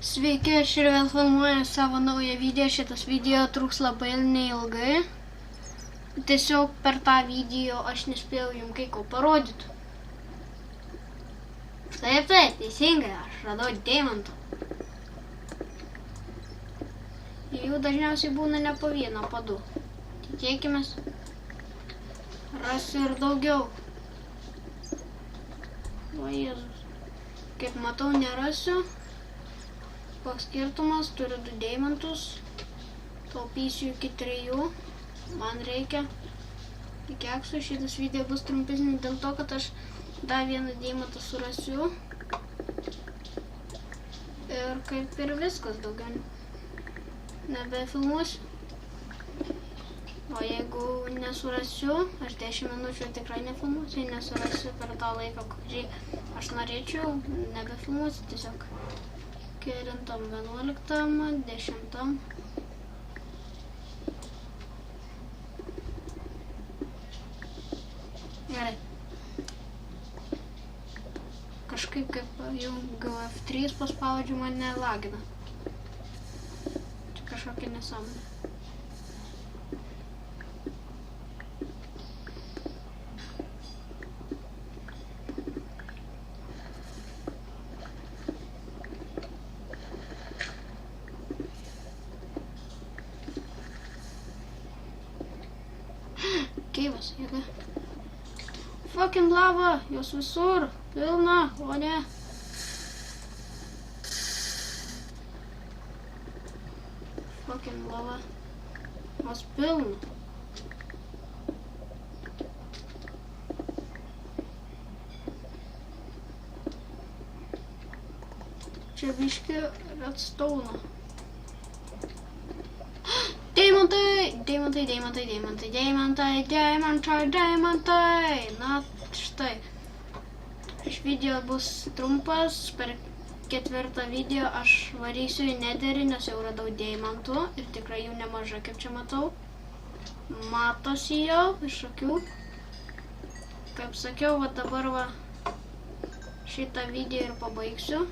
Sveiki, aš ir vėl filmuoju savo naują video. Šitas video truks labai neilgai. Tiesiog per tą video aš nespėjau jums kai ko parodyti. Taip, teisingai, aš radau deimantų. Jų dažniausiai būna ne po vieną, po du. Tikėkimės, rasiu ir daugiau. O Jėzus, kaip matau, nerasiu. Koks skirtumas, turiu 2 deimantus, taupysiu iki 3, man reikia pikeksų. Šitas video bus trumpesnis dėl to, kad aš dar vieną deimantą surasiu. Ir kaip ir viskas, daugiau nebefilmuosiu. O jeigu nesurasiu, aš 10 minučių tikrai nefilmuosiu, jei nesurasiu per tą laiką, kurį aš norėčiau, nebefilmuosiu tiesiog. 9, 11, 10. Gerai. Kažkaip kaip jau F3 paspaudžiu, mane lagina. Čia kažkokia nesąmonė. Keivas, jėga. Fucking lava, jos visur, pilna, o ne. Fucking lava, jos pilna. Čia biški redstone. Deimantai. Na, štai. Šis video bus trumpas. Per 4 video aš varysiu į Netherį, nes jau radau deimantų. Ir tikrai jų nemažai, kaip čia matau. Matosi jau iš akių. Kaip sakiau, va dabar va šitą video ir pabaigsiu.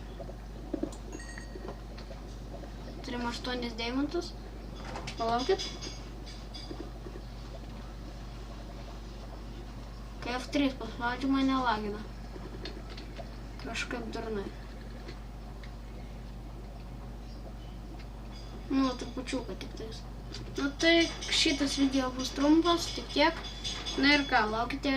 Turim 8 deimantus. Palaukit. Kai F3 paspaudžiu, mane lagina. Kažkaip durnai. Nu, trupučiuką tik tais. Nu, tai šitas video bus trumpas, tik tiek. Na ir ką, laukite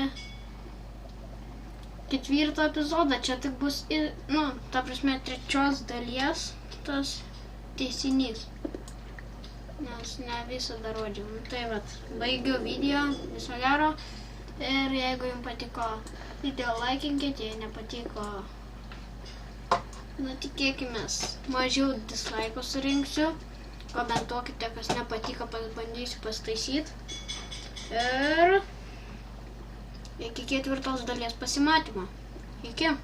4 epizodą. Čia tik bus, nu, ta prasme, 3 dalies tas teisinys. Nes ne visą dar rodžiau. Tai vat, baigiu video, viso gero. Ir jeigu jums patiko video, laikinkite, jei nepatiko, nu tikėkimės, mažiau dislaikų surinksiu. Komentuokite, kas nepatiko, bandysiu pastaisyti. Ir iki 4 dalies pasimatymo. Iki.